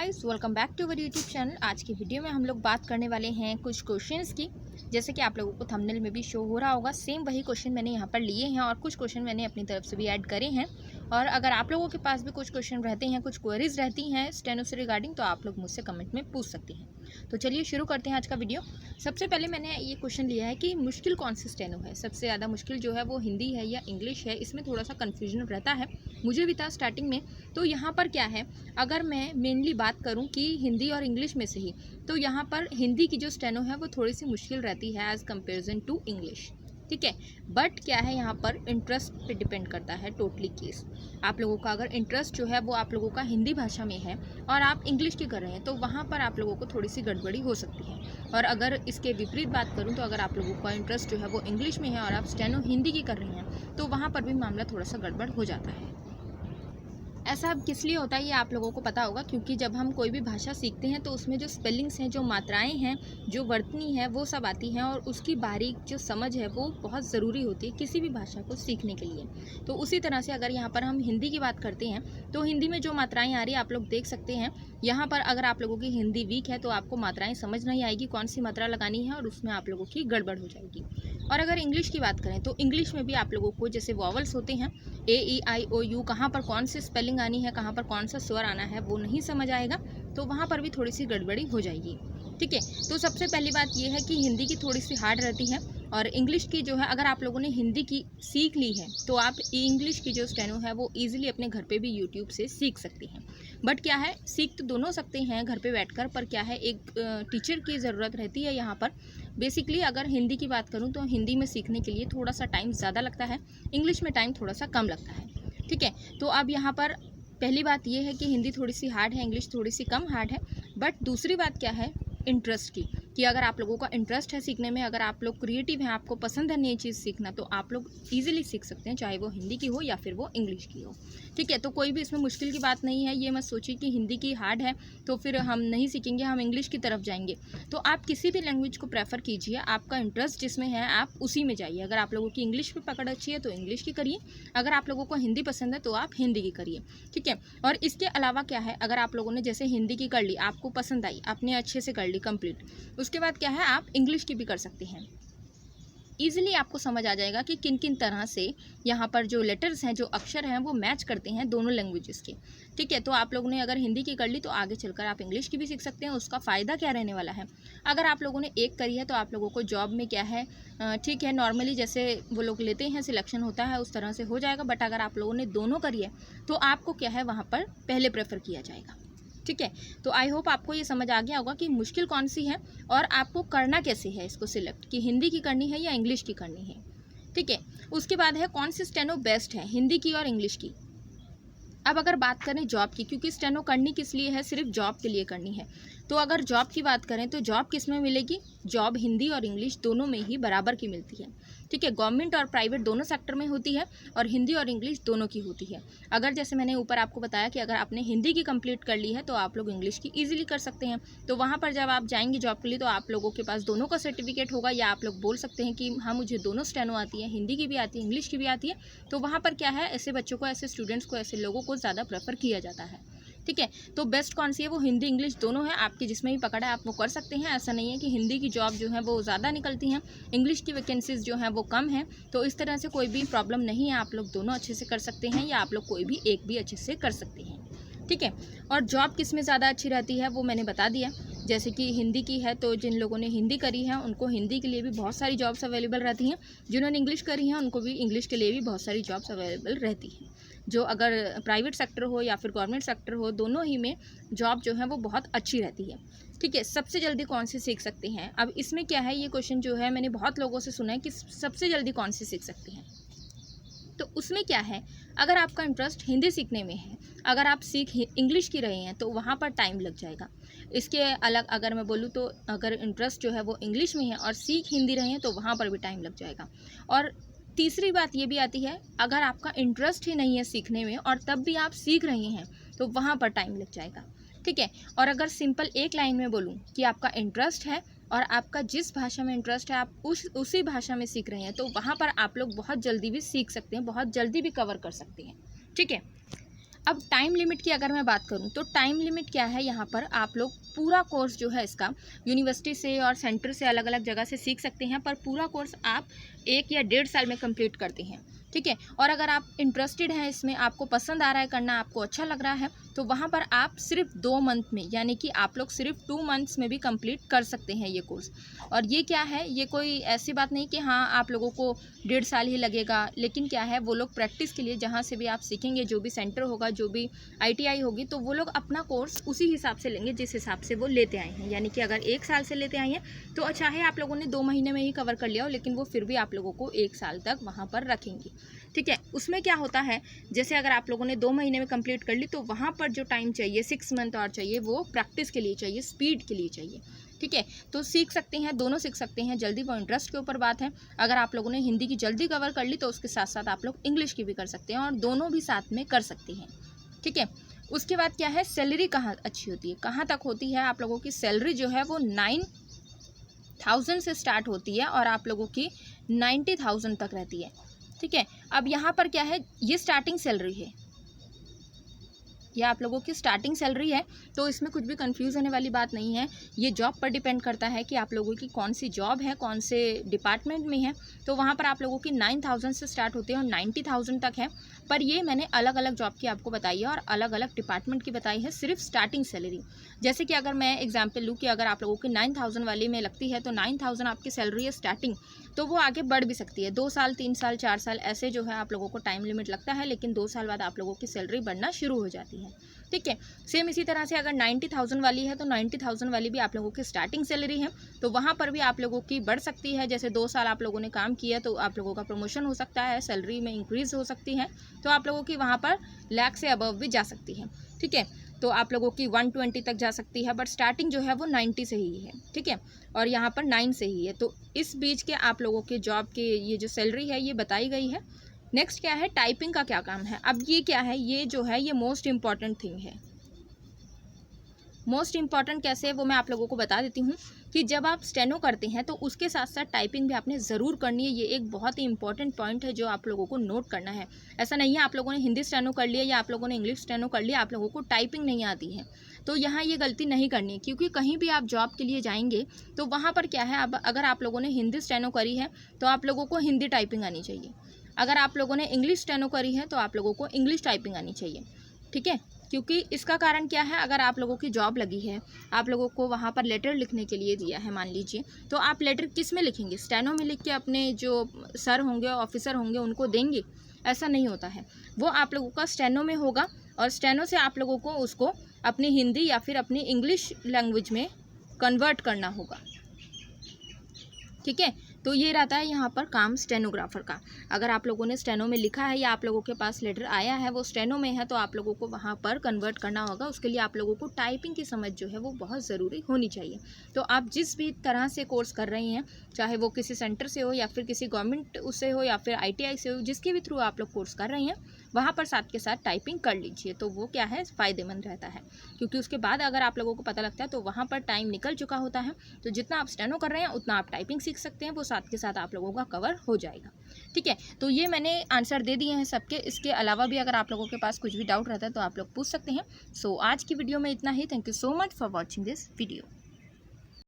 Guys, welcome back to our YouTube channel. आज की video में हम लोग बात करने वाले हैं कुछ क्वेश्चंस की। जैसे कि आप लोगों को थंबनेल में भी शो हो रहा होगा, सेम वही क्वेश्चन मैंने यहाँ पर लिए हैं और कुछ क्वेश्चन मैंने अपनी तरफ से भी ऐड करे हैं। और अगर आप लोगों के पास भी कुछ क्वेश्चन रहते हैं, कुछ क्वेरीज रहती हैं स्टेनो से रिगार्डिंग, तो आप लोग मुझसे कमेंट में पूछ सकती हैं। तो चलिए शुरू करते हैं आज का वीडियो। सबसे पहले मैंने ये क्वेश्चन लिया है कि मुश्किल कौन सी स्टेनो है। सबसे ज़्यादा मुश्किल जो है वो हिंदी है या इंग्लिश है। इसमें थोड़ा सा कन्फ्यूजन रहता है, मुझे भी था स्टार्टिंग में। तो यहाँ पर क्या है, अगर मैं मेनली बात करूँ कि हिंदी और इंग्लिश में से ही, तो यहाँ पर हिंदी की जो स्टेनो है वो थोड़ी सी मुश्किल रहती है एज़ कंपेरिजन टू इंग्लिश। ठीक है, बट क्या है, यहाँ पर इंटरेस्ट पे डिपेंड करता है टोटली केस। आप लोगों का अगर इंटरेस्ट जो है वो आप लोगों का हिंदी भाषा में है और आप इंग्लिश की कर रहे हैं, तो वहाँ पर आप लोगों को थोड़ी सी गड़बड़ी हो सकती है। और अगर इसके विपरीत बात करूँ तो अगर आप लोगों का इंटरेस्ट जो है वो इंग्लिश में है और आप स्टेनो हिंदी की कर रहे हैं, तो वहाँ पर भी मामला थोड़ा सा गड़बड़ हो जाता है। ऐसा अब किस लिए होता है ये आप लोगों को पता होगा, क्योंकि जब हम कोई भी भाषा सीखते हैं तो उसमें जो स्पेलिंग्स हैं, जो मात्राएं हैं, जो वर्तनी है, वो सब आती हैं और उसकी बारीक जो समझ है वो बहुत ज़रूरी होती है किसी भी भाषा को सीखने के लिए। तो उसी तरह से अगर यहाँ पर हम हिंदी की बात करते हैं तो हिंदी में जो मात्राएँ आ रही है आप लोग देख सकते हैं। यहाँ पर अगर आप लोगों की हिंदी वीक है तो आपको मात्राएँ समझ नहीं आएगी, कौन सी मात्रा लगानी है, और उसमें आप लोगों की गड़बड़ हो जाएगी। और अगर इंग्लिश की बात करें तो इंग्लिश में भी आप लोगों को जैसे वॉवल्स होते हैं, AEIOU, कहाँ पर कौन सी स्पेलिंग आनी है, कहाँ पर कौन सा स्वर आना है, वो नहीं समझ आएगा, तो वहाँ पर भी थोड़ी सी गड़बड़ी हो जाएगी। ठीक है, तो सबसे पहली बात ये है कि हिंदी की थोड़ी सी हार्ड रहती है और इंग्लिश की जो है, अगर आप लोगों ने हिंदी की सीख ली है तो आप इंग्लिश की जो स्टेनो है वो ईजिली अपने घर पे भी यूट्यूब से सीख सकती हैं। बट क्या है, सीख तो दोनों सकते हैं घर पे बैठकर, पर क्या है, एक टीचर की ज़रूरत रहती है यहाँ पर। बेसिकली अगर हिंदी की बात करूँ तो हिंदी में सीखने के लिए थोड़ा सा टाइम ज़्यादा लगता है, इंग्लिश में टाइम थोड़ा सा कम लगता है। ठीक है, तो अब यहाँ पर पहली बात ये है कि हिंदी थोड़ी सी हार्ड है, इंग्लिश थोड़ी सी कम हार्ड है। बट दूसरी बात क्या है, इंटरेस्ट की, कि अगर आप लोगों का इंटरेस्ट है सीखने में, अगर आप लोग क्रिएटिव हैं, आपको पसंद है नई चीज़ सीखना, तो आप लोग इजीली सीख सकते हैं, चाहे वो हिंदी की हो या फिर वो इंग्लिश की हो। ठीक है, तो कोई भी इसमें मुश्किल की बात नहीं है। ये मत सोचिए कि हिंदी की हार्ड है तो फिर हम नहीं सीखेंगे, हम इंग्लिश की तरफ जाएंगे। तो आप किसी भी लैंग्वेज को प्रेफर कीजिए, आपका इंटरेस्ट जिसमें है आप उसी में जाइए। अगर आप लोगों की इंग्लिश पे पकड़ अच्छी है तो इंग्लिश की करिए, अगर आप लोगों को हिंदी पसंद है तो आप हिंदी की करिए। ठीक है, और इसके अलावा क्या है, अगर आप लोगों ने जैसे हिंदी की कर ली, आपको पसंद आई, आपने अच्छे से कर ली कंप्लीट, उसके बाद क्या है, आप इंग्लिश की भी कर सकते हैं। ईजिली आपको समझ आ जाएगा कि किन किन तरह से यहाँ पर जो लेटर्स हैं, जो अक्षर हैं, वो मैच करते हैं दोनों लैंग्वेजेस के। ठीक है, तो आप लोगों ने अगर हिंदी की कर ली तो आगे चलकर आप इंग्लिश की भी सीख सकते हैं। उसका फ़ायदा क्या रहने वाला है, अगर आप लोगों ने एक करी है तो आप लोगों को जॉब में क्या है, ठीक है, नॉर्मली जैसे वो लोग लेते हैं, सिलेक्शन होता है, उस तरह से हो जाएगा। बट अगर आप लोगों ने दोनों करी है तो आपको क्या है, वहाँ पर पहले प्रेफर किया जाएगा। ठीक है, तो आई होप आपको ये समझ आ गया होगा कि मुश्किल कौन सी है और आपको करना कैसे है इसको सिलेक्ट, कि हिंदी की करनी है या इंग्लिश की करनी है। ठीक है, उसके बाद है कौन सी स्टेनो बेस्ट है, हिंदी की और इंग्लिश की। अब अगर बात करें जॉब की, क्योंकि स्टेनो करनी किस लिए है, सिर्फ जॉब के लिए करनी है, तो अगर जॉब की बात करें तो जॉब किस में मिलेगी, जॉब हिंदी और इंग्लिश दोनों में ही बराबर की मिलती है। ठीक है, गवर्नमेंट और प्राइवेट दोनों सेक्टर में होती है और हिंदी और इंग्लिश दोनों की होती है। अगर जैसे मैंने ऊपर आपको बताया कि अगर आपने हिंदी की कंप्लीट कर ली है तो आप लोग इंग्लिश की ईजिली कर सकते हैं। तो वहाँ पर जब आप जाएंगे जॉब के लिए तो आप लोगों के पास दोनों का सर्टिफिकेट होगा, या आप लोग बोल सकते हैं कि हाँ, मुझे दोनों स्टेनो आती है, हिंदी की भी आती है, इंग्लिश की भी आती है। तो वहाँ पर क्या है, ऐसे बच्चों को, ऐसे स्टूडेंट्स को, ऐसे लोगों को ज़्यादा प्रेफर किया जाता है। ठीक है, तो बेस्ट कौन सी है, वो हिंदी इंग्लिश दोनों है, आपकी जिसमें भी पकड़ है आप वो कर सकते हैं। ऐसा नहीं है कि हिंदी की जॉब जो है वो ज़्यादा निकलती हैं, इंग्लिश की वैकेंसीज जो हैं वो कम हैं। तो इस तरह से कोई भी प्रॉब्लम नहीं है, आप लोग दोनों अच्छे से कर सकते हैं, या आप लोग कोई भी एक भी अच्छे से कर सकते हैं। ठीक है, और जॉब किस में ज़्यादा अच्छी रहती है वो मैंने बता दिया। जैसे कि हिंदी की है तो जिन लोगों ने हिंदी करी है उनको हिंदी के लिए भी बहुत सारी जॉब्स अवेलेबल रहती हैं, जिन्होंने इंग्लिश करी है उनको भी इंग्लिश के लिए भी बहुत सारी जॉब्स अवेलेबल रहती हैं। जो अगर प्राइवेट सेक्टर हो या फिर गवर्नमेंट सेक्टर हो, दोनों ही में जॉब जो है वो बहुत अच्छी रहती है। ठीक है, सबसे जल्दी कौन सी सीख सकते हैं, अब इसमें क्या है, ये क्वेश्चन जो है मैंने बहुत लोगों से सुना है कि सबसे जल्दी कौन सी सीख सकते हैं। तो उसमें क्या है, अगर आपका इंटरेस्ट हिंदी सीखने में है, अगर आप सीख इंग्लिश की रहे हैं तो वहाँ पर टाइम लग जाएगा। इसके अलग अगर मैं बोलूँ तो अगर इंटरेस्ट जो है वो इंग्लिश में है और सीख हिंदी रहे हैं तो वहाँ पर भी टाइम लग जाएगा। और तीसरी बात ये भी आती है, अगर आपका इंटरेस्ट ही नहीं है सीखने में और तब भी आप सीख रहे हैं तो वहाँ पर टाइम लग जाएगा। ठीक है, और अगर सिंपल एक लाइन में बोलूँ कि आपका इंटरेस्ट है और आपका जिस भाषा में इंटरेस्ट है आप उसी भाषा में सीख रहे हैं, तो वहाँ पर आप लोग बहुत जल्दी भी सीख सकते हैं, बहुत जल्दी भी कवर कर सकते हैं। ठीक है, अब टाइम लिमिट की अगर मैं बात करूं तो टाइम लिमिट क्या है, यहाँ पर आप लोग पूरा कोर्स जो है इसका यूनिवर्सिटी से और सेंटर से अलग अलग जगह से सीख सकते हैं, पर पूरा कोर्स आप 1 या 1.5 साल में कंप्लीट करते हैं, ठीक है। और अगर आप इंटरेस्टेड हैं इसमें, आपको पसंद आ रहा है करना, आपको अच्छा लग रहा है, तो वहाँ पर आप सिर्फ 2 मंथ में, यानी कि आप लोग सिर्फ 2 मंथ्स में भी कंप्लीट कर सकते हैं ये कोर्स। और ये क्या है, ये कोई ऐसी बात नहीं कि हाँ आप लोगों को 1.5 साल ही लगेगा, लेकिन क्या है वो लोग प्रैक्टिस के लिए जहाँ से भी आप सीखेंगे, जो भी सेंटर होगा, जो भी ITI होगी, तो वो लोग अपना कोर्स उसी हिसाब से लेंगे जिस हिसाब से वो लेते आए हैं। यानी कि अगर 1 साल से लेते आए हैं तो चाहे आप लोगों ने 2 महीने में ही कवर कर लिया हो, लेकिन वो फिर भी आप लोगों को 1 साल तक वहाँ पर रखेंगे, ठीक है। उसमें क्या होता है, जैसे अगर आप लोगों ने 2 महीने में कंप्लीट कर ली, तो वहाँ पर जो टाइम चाहिए 6 मंथ और चाहिए, वो प्रैक्टिस के लिए चाहिए, स्पीड के लिए चाहिए, ठीक है। तो सीख सकते हैं, दोनों सीख सकते हैं जल्दी, वो इंटरेस्ट के ऊपर बात है। अगर आप लोगों ने हिंदी की जल्दी कवर कर ली तो उसके साथ साथ आप लोग इंग्लिश की भी कर सकते हैं, और दोनों भी साथ में कर सकते हैं, ठीक है। उसके बाद क्या है, सैलरी कहाँ अच्छी होती है, कहाँ तक होती है, आप लोगों की सैलरी जो है वो 9,000 से स्टार्ट होती है और आप लोगों की 90,000 तक रहती है, ठीक है। अब यहाँ पर क्या है, ये स्टार्टिंग सैलरी है, ये आप लोगों की स्टार्टिंग सैलरी है, तो इसमें कुछ भी कंफ्यूज होने वाली बात नहीं है। ये जॉब पर डिपेंड करता है कि आप लोगों की कौन सी जॉब है, कौन से डिपार्टमेंट में है, तो वहाँ पर आप लोगों की 9,000 से स्टार्ट होती है और 90,000 तक है। पर ये मैंने अलग अलग जॉब की आपको बताई है और अलग अलग डिपार्टमेंट की बताई है, सिर्फ स्टार्टिंग सैलरी। जैसे कि अगर मैं एग्जाम्पल लूँ कि अगर आप लोगों की 9,000 वाली में लगती है, तो 9,000 आपकी सैलरी है स्टार्टिंग, तो वो आगे बढ़ भी सकती है, 2 साल 3 साल 4 साल ऐसे जो है आप लोगों को टाइम लिमिट लगता है, लेकिन 2 साल बाद आप लोगों की सैलरी बढ़ना शुरू हो जाती है, ठीक है। सेम इसी तरह से अगर 90,000 वाली है, तो 90,000 वाली भी आप लोगों की स्टार्टिंग सैलरी है, तो वहाँ पर भी आप लोगों की बढ़ सकती है। जैसे 2 साल आप लोगों ने काम किया तो आप लोगों का प्रमोशन हो सकता है, सैलरी में इंक्रीज़ हो सकती है, तो आप लोगों की वहाँ पर लाख से अबव भी जा सकती है, ठीक है। तो आप लोगों की 120 तक जा सकती है, बट स्टार्टिंग जो है वो 90 से ही है, ठीक है। और यहाँ पर 9 से ही है, तो इस बीच के आप लोगों के जॉब के ये जो सैलरी है ये बताई गई है। नेक्स्ट क्या है, टाइपिंग का क्या काम है। अब ये क्या है, ये जो है ये मोस्ट इम्पॉर्टेंट थिंग है। मोस्ट इम्पॉर्टेंट कैसे है वो मैं आप लोगों को बता देती हूँ कि जब आप स्टेनो करते हैं तो उसके साथ साथ टाइपिंग भी आपने ज़रूर करनी है। ये एक बहुत ही इंपॉर्टेंट पॉइंट है जो आप लोगों को नोट करना है। ऐसा नहीं है आप लोगों ने हिंदी स्टेनो कर लिया या आप लोगों ने इंग्लिश स्टेनो कर लिया, आप लोगों को टाइपिंग नहीं आती है, तो यहाँ ये गलती नहीं करनी है। क्योंकि कहीं भी आप जॉब के लिए जाएंगे तो वहाँ पर क्या है, अब अगर आप लोगों ने हिंदी स्टेनो करी है तो आप लोगों को हिंदी टाइपिंग आनी चाहिए। अगर आप लोगों ने इंग्लिश स्टेनो करी है तो आप लोगों को इंग्लिश टाइपिंग आनी चाहिए, ठीक है। क्योंकि इसका कारण क्या है, अगर आप लोगों की जॉब लगी है, आप लोगों को वहाँ पर लेटर लिखने के लिए दिया है मान लीजिए, तो आप लेटर किस में लिखेंगे, स्टेनो में लिख के अपने जो सर होंगे ऑफिसर होंगे उनको देंगे? ऐसा नहीं होता है। वो आप लोगों का स्टेनो में होगा और स्टेनो से आप लोगों को उसको अपनी हिंदी या फिर अपनी इंग्लिश लैंग्वेज में कन्वर्ट करना होगा, ठीक है। तो ये रहता है यहाँ पर काम स्टेनोग्राफर का। अगर आप लोगों ने स्टेनो में लिखा है या आप लोगों के पास लेटर आया है वो स्टेनो में है, तो आप लोगों को वहाँ पर कन्वर्ट करना होगा। उसके लिए आप लोगों को टाइपिंग की समझ जो है वो बहुत ज़रूरी होनी चाहिए। तो आप जिस भी तरह से कोर्स कर रही हैं, चाहे वो किसी सेंटर से हो या फिर किसी गवर्नमेंट उससे हो या फिर ITI से हो, जिसके भी थ्रू आप लोग कोर्स कर रही हैं, वहाँ पर साथ के साथ टाइपिंग कर लीजिए। तो वो क्या है, फ़ायदेमंद रहता है। क्योंकि उसके बाद अगर आप लोगों को पता लगता है तो वहाँ पर टाइम निकल चुका होता है, तो जितना आप स्टेनो कर रहे हैं उतना आप टाइपिंग सीख सकते हैं, वो साथ के साथ आप लोगों का कवर हो जाएगा, ठीक है। तो ये मैंने आंसर दे दिए हैं सबके। इसके अलावा भी अगर आप लोगों के पास कुछ भी डाउट रहता है तो आप लोग पूछ सकते हैं। सो आज की वीडियो में इतना ही। Thank you so much for watching this video.